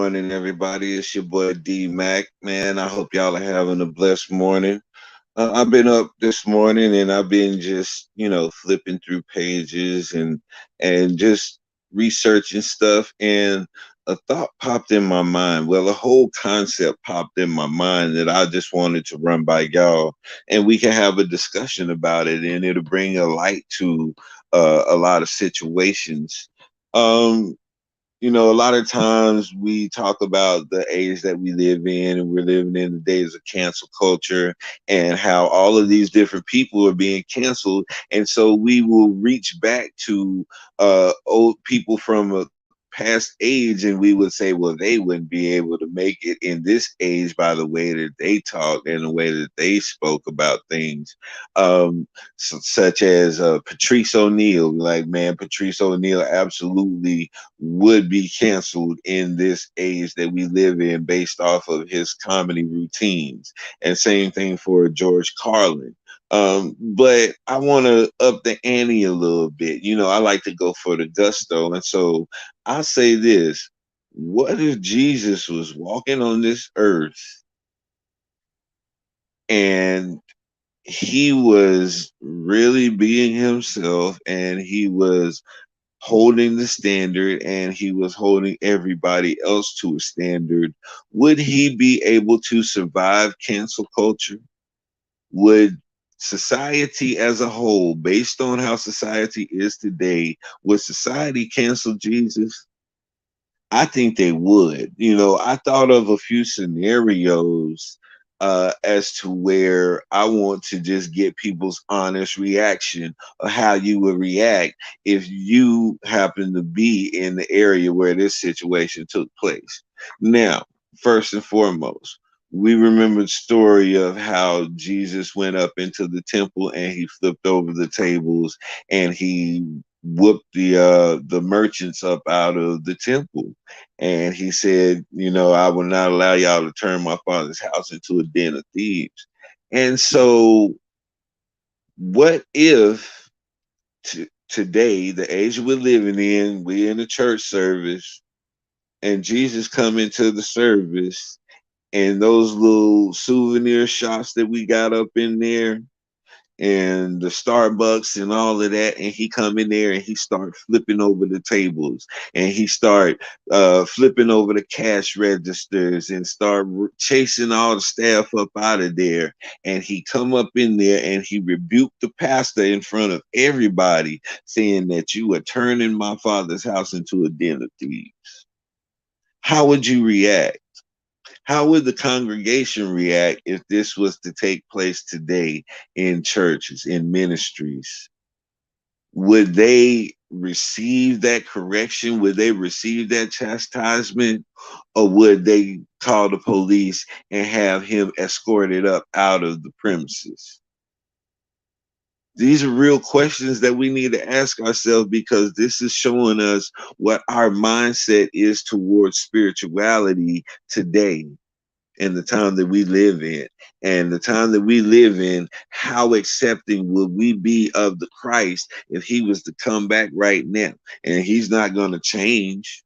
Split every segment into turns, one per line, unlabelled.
morning, everybody. It's your boy D Mac, man. I hope y'all are having a blessed morning. I've been up this morning and I've been just, flipping through pages and just researching stuff. And a thought popped in my mind. Well, a whole concept popped in my mind that I just wanted to run by y'all, and we can have a discussion about it, and it'll bring a light to a lot of situations. Um, a lot of times we talk about the age that we live in, and we're living in the days of cancel culture and how all of these different people are being canceled. And so we will reach back to old people from a past age, and we would say, well, they wouldn't be able to make it in this age by the way that they talked and the way that they spoke about things. Such as Patrice O'Neal. Like, man, Patrice O'Neal absolutely would be canceled in this age that we live in based off of his comedy routines. And same thing for George Carlin. But I want to up the ante a little bit. I like to go for the gusto. And so I'll say this: what if Jesus was walking on this earth and he was really being himself, and he was holding the standard, and he was holding everybody else to a standard? Would he be able to survive cancel culture? Would society as a whole, based on how society is today, would society cancel Jesus? I think they would. I thought of a few scenarios as to where I want to just get people's honest reaction of how you would react if you happen to be in the area where this situation took place. Now, first and foremost, we remember the story of how Jesus went up into the temple and he flipped over the tables and he whooped the merchants up out of the temple, and he said, I will not allow y'all to turn my father's house into a den of thieves. And so what if today, the age we're living in, we're in a church service and Jesus come into the service, and those little souvenir shops that we got up in there and the Starbucks and all of that, and he come in there and he start flipping over the tables, and he start flipping over the cash registers and start chasing all the staff up out of there, and he come up in there and he rebuked the pastor in front of everybody, saying that you are turning my father's house into a den of thieves. How would you react? How would the congregation react if this was to take place today in churches, in ministries? Would they receive that correction? Would they receive that chastisement? Or would they call the police and have him escorted up out of the premises? These are real questions that we need to ask ourselves, because this is showing us what our mindset is towards spirituality today, in the time that we live in. And the time that we live in, how accepting would we be of the Christ if he was to come back right now? And he's not going to change.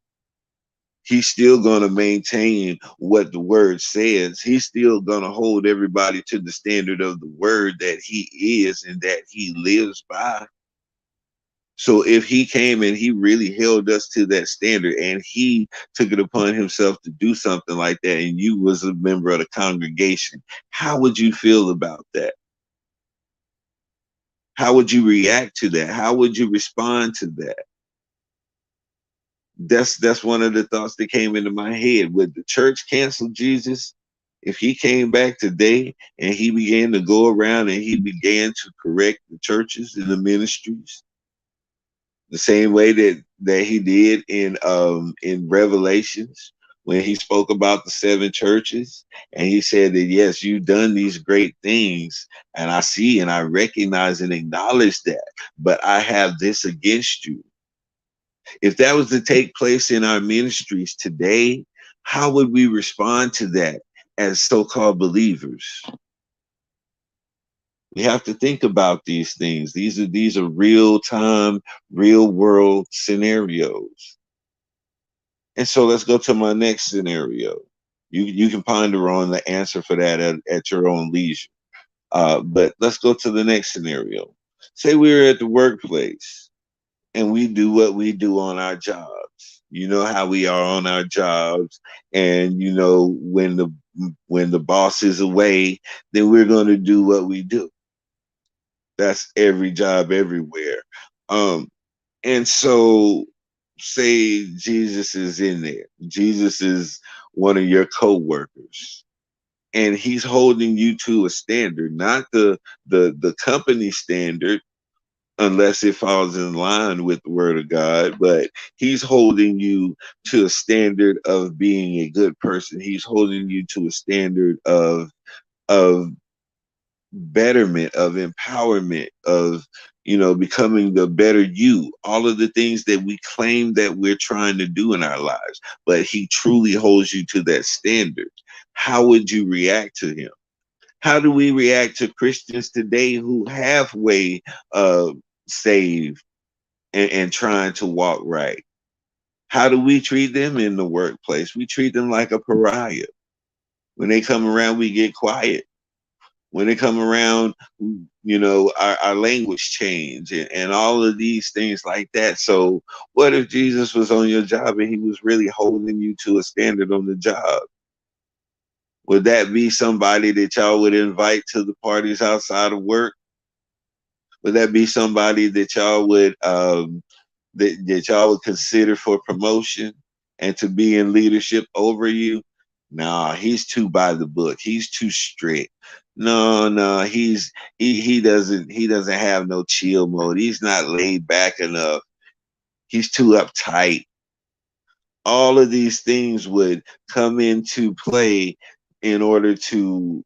He's still going to maintain what the word says. He's still going to hold everybody to the standard of the word that he is and that he lives by. So if he came and he really held us to that standard, and he took it upon himself to do something like that, and you was a member of the congregation, how would you feel about that? How would you react to that? How would you respond to that? That's one of the thoughts that came into my head. Would the church cancel Jesus if he came back today and he began to go around and he began to correct the churches and the ministries the same way that he did in Revelations, when he spoke about the seven churches, and he said that, yes, you've done these great things, and I see and I recognize and acknowledge that, but I have this against you. If that was to take place in our ministries today, how would we respond to that as so-called believers? We have to think about these things. These are real time, real world scenarios. And so let's go to my next scenario. You can ponder on the answer for that at your own leisure. But let's go to the next scenario. Say we're at the workplace and we do what we do on our jobs. You know how we are on our jobs, and you know when the boss is away, then we're going to do what we do. That's every job everywhere. Um, and so, say Jesus is in there. Jesus is one of your co-workers, and he's holding you to a standard, not the company standard, unless it falls in line with the word of God, but he's holding you to a standard of being a good person. He's holding you to a standard of betterment, of empowerment, of becoming the better you, all of the things that we claim that we're trying to do in our lives, but he truly holds you to that standard. How would you react to him? How do we react to Christians today who halfway saved and trying to walk right? How do we treat them in the workplace? We treat them like a pariah. When they come around, we get quiet. When they come around, our language change and all of these things like that. So what if Jesus was on your job and he was really holding you to a standard on the job? Would that be somebody that y'all would invite to the parties outside of work? Would that be somebody that y'all would that y'all would consider for promotion and to be in leadership over you? Nah, he's too by the book. He's too strict. No, he doesn't have no chill mode. He's not laid back enough. He's too uptight. All of these things would come into play in order to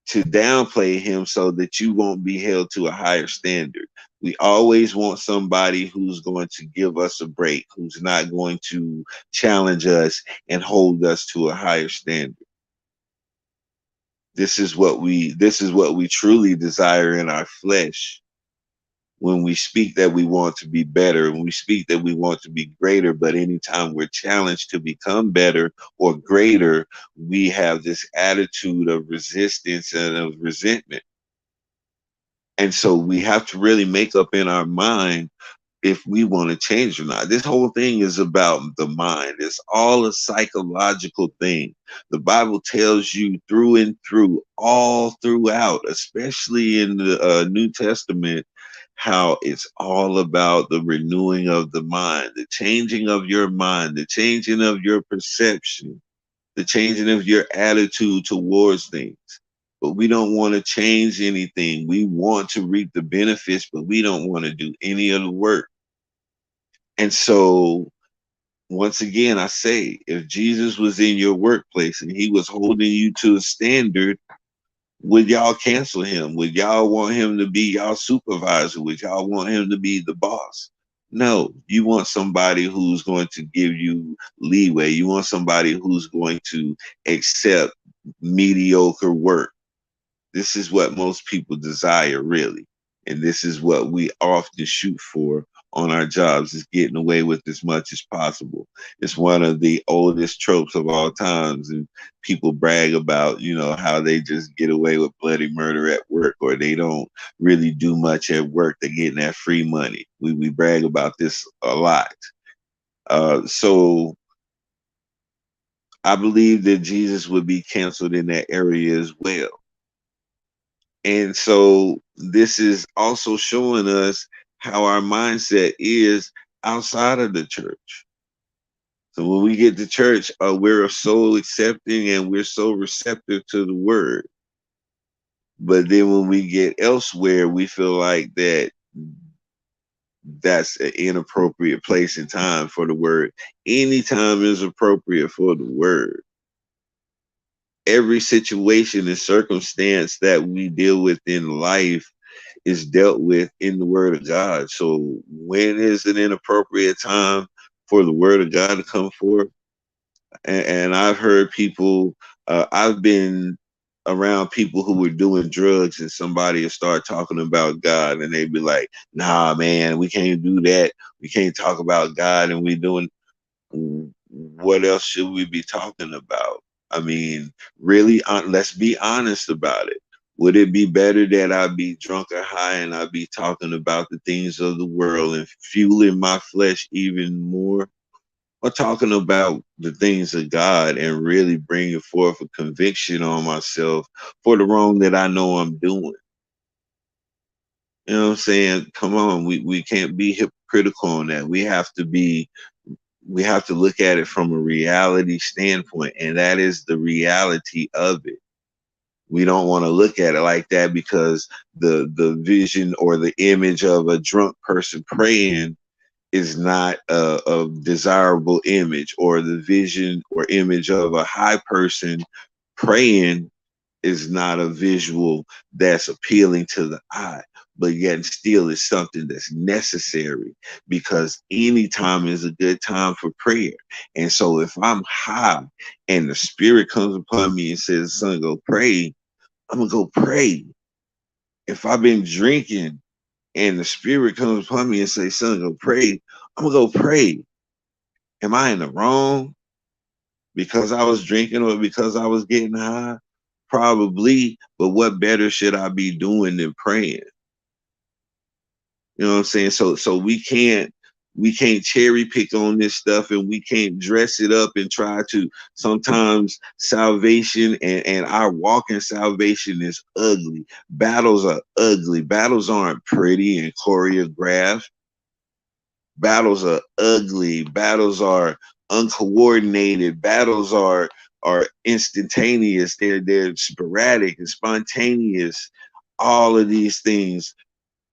downplay him so that you won't be held to a higher standard. We always want somebody who's going to give us a break, who's not going to challenge us and hold us to a higher standard. This is what we truly desire in our flesh. When we speak that we want to be better, when we speak that we want to be greater, but anytime we're challenged to become better or greater, we have this attitude of resistance and of resentment. And so we have to really make up in our mind if we want to change or not. This whole thing is about the mind. It's all a psychological thing. The Bible tells you through and through, all throughout, especially in the New Testament, how it's all about the renewing of the mind, the changing of your mind, the changing of your perception, the changing of your attitude towards things. But we don't want to change anything. We want to reap the benefits, but we don't want to do any of the work. And so, once again, I say, if Jesus was in your workplace and he was holding you to a standard, would y'all cancel him? Would y'all want him to be y'all supervisor? Would y'all want him to be the boss? No, you want somebody who's going to give you leeway. You want somebody who's going to accept mediocre work. This is what most people desire, really. And this is what we often shoot for on our jobs, is getting away with as much as possible. It's one of the oldest tropes of all times. And people brag about, how they just get away with bloody murder at work, or they don't really do much at work. They're getting that free money. We brag about this a lot. So I believe that Jesus would be canceled in that area as well. And so this is also showing us how our mindset is outside of the church. So when we get to church, we're so accepting and we're so receptive to the word. But then when we get elsewhere, we feel like that's an inappropriate place and time for the word. Any time is appropriate for the word. Every situation and circumstance that we deal with in life is dealt with in the word of God. So when is an inappropriate time for the word of God to come forth? And I've heard people, I've been around people who were doing drugs, and somebody would start talking about God and they'd be like, nah, man, we can't do that. We can't talk about God. And we doing, what else should we be talking about? I mean, really, let's be honest about it. Would it be better that I be drunk or high and I be talking about the things of the world and fueling my flesh even more? Or talking about the things of God and really bringing forth a conviction on myself for the wrong that I know I'm doing? You know what I'm saying? Come on, we can't be hypocritical on that. We have to look at it from a reality standpoint, and that is the reality of it. We don't want to look at it like that because the vision or the image of a drunk person praying is not a desirable image, or the vision or image of a high person praying is not a visual that's appealing to the eye, but yet still is something that's necessary, because any time is a good time for prayer. And so if I'm high and the spirit comes upon me and says, son, go pray, I'm gonna go pray. If I've been drinking and the spirit comes upon me and says, son, go pray, I'm gonna go pray. Am I in the wrong because I was drinking or because I was getting high? Probably, but what better should I be doing than praying? You know what I'm saying? So we can't cherry pick on this stuff, and we can't dress it up and try to. Sometimes salvation and our walk in salvation is ugly. Battles are ugly. Battles aren't pretty and choreographed. Battles are ugly. Battles are uncoordinated. Battles are instantaneous. They're sporadic and spontaneous. All of these things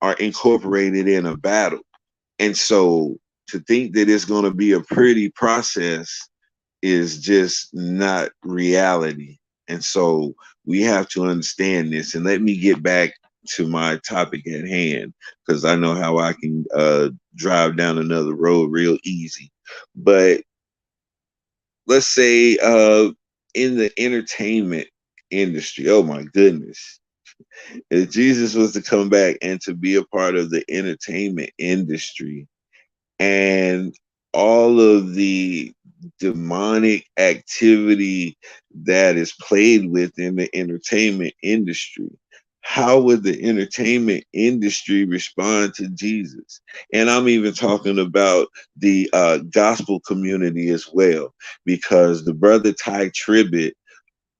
are incorporated in a battle. And so to think that it's going to be a pretty process is just not reality. And so we have to understand this. And let me get back to my topic at hand, because I know how I can drive down another road real easy. But let's say in the entertainment industry, oh my goodness, if Jesus was to come back and to be a part of the entertainment industry, and all of the demonic activity that is played with in the entertainment industry, how would the entertainment industry respond to Jesus? And I'm even talking about the gospel community as well, because the brother Ty Tribbett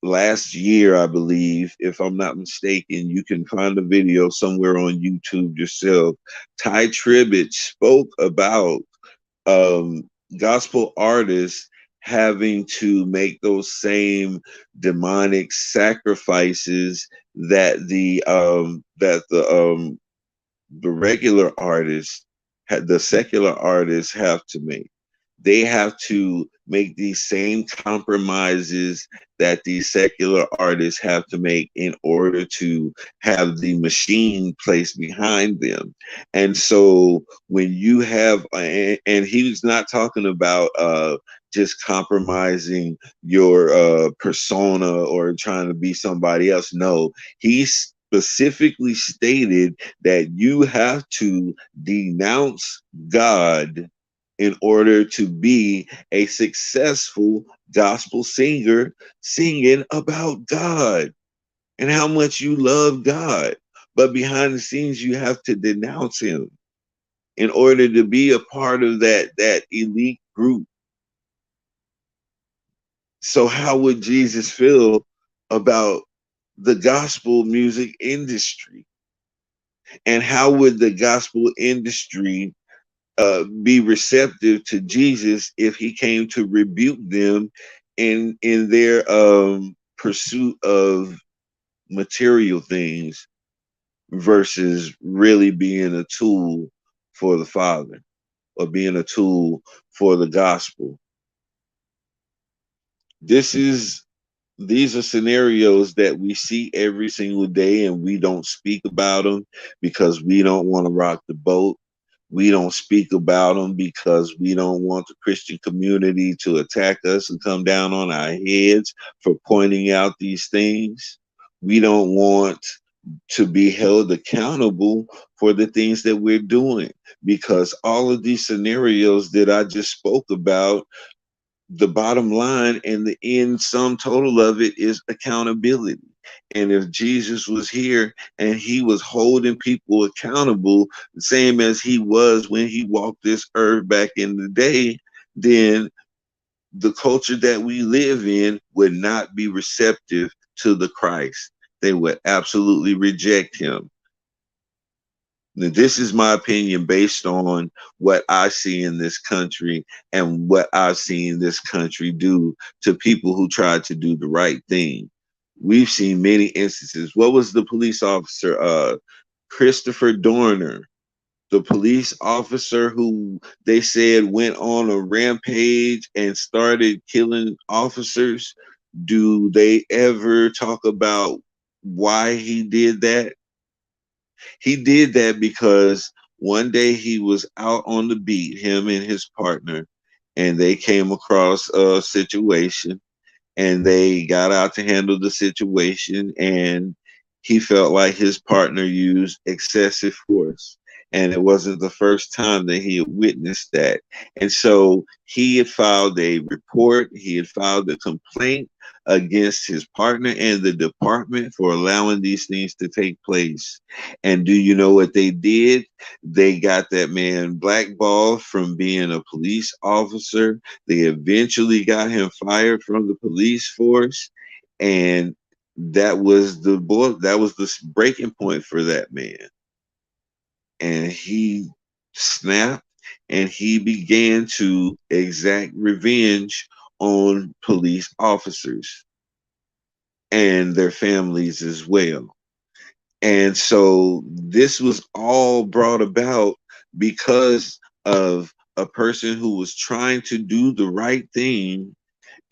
last year, I believe, if I'm not mistaken, you can find a video somewhere on YouTube yourself. Ty Tribbett spoke about gospel artists having to make those same demonic sacrifices that the regular artists had the secular artists have to make. They have to make these same compromises that these secular artists have to make in order to have the machine placed behind them. And so when you have, and he's not talking about just compromising your persona or trying to be somebody else. No, he's specifically stated that you have to denounce God in order to be a successful gospel singer singing about God and how much you love God. But behind the scenes, you have to denounce him in order to be a part of that elite group. So how would Jesus feel about the gospel music industry? And how would the gospel industry be receptive to Jesus if he came to rebuke them in their pursuit of material things versus really being a tool for the Father, or being a tool for the gospel? This is These are scenarios that we see every single day, and we don't speak about them because we don't want to rock the boat. We don't speak about them because we don't want the Christian community to attack us and come down on our heads for pointing out these things. We don't want to be held accountable for the things that we're doing, because all of these scenarios that I just spoke about the bottom line and the end sum total of it is accountability. And if Jesus was here and he was holding people accountable, the same as he was when he walked this earth back in the day, then the culture that we live in would not be receptive to the Christ. They would absolutely reject him. Now, this is my opinion based on what I see in this country and what I've seen this country do to people who tried to do the right thing. We've seen many instances. What was the police officer? Christopher Dorner, the police officer who they said went on a rampage and started killing officers. Do they ever talk about why he did that? He did that because one day he was out on the beat, him and his partner, and they came across a situation and they got out to handle the situation, and he felt like his partner used excessive force, and it wasn't the first time that he had witnessed that. And so he had filed a report, he had filed a complaint against his partner and the department for allowing these things to take place. And do you know what they did? They got that man blackballed from being a police officer. They eventually got him fired from the police force, and that was the breaking point for that man. And he snapped and he began to exact revenge on police officers and their families as well. And so this was all brought about because of a person who was trying to do the right thing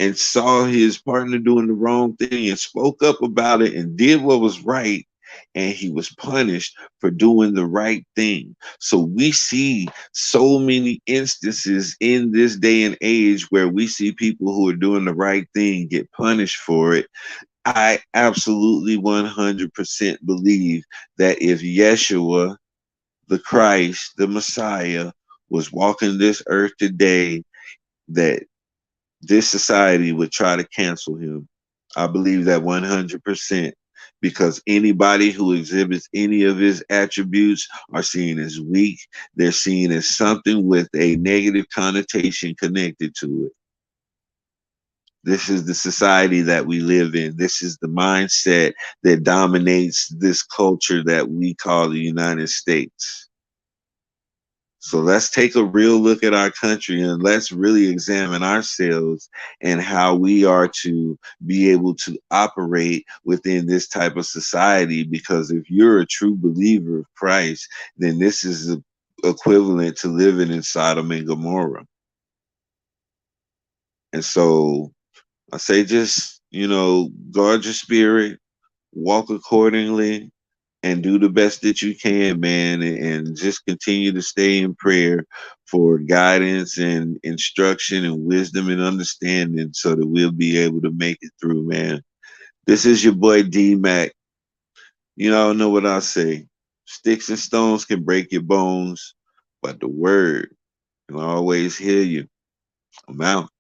and saw his partner doing the wrong thing and spoke up about it and did what was right, and he was punished for doing the right thing. So we see so many instances in this day and age where we see people who are doing the right thing get punished for it. I absolutely 100% believe that if Yeshua, the Christ, the Messiah, was walking this earth today, that this society would try to cancel him. I believe that 100% because anybody who exhibits any of his attributes are seen as weak. They're seen as something with a negative connotation connected to it. This is the society that we live in. This is the mindset that dominates this culture that we call the United States. So let's take a real look at our country and let's really examine ourselves and how we are to be able to operate within this type of society. Because if you're a true believer of Christ, then this is equivalent to living in Sodom and Gomorrah. And so I say just, guard your spirit, walk accordingly, and do the best that you can, man, and just continue to stay in prayer for guidance and instruction and wisdom and understanding so that we'll be able to make it through, man. This is your boy D Mac. You all know what I say. Sticks and stones can break your bones, but the word can always heal you. I'm out.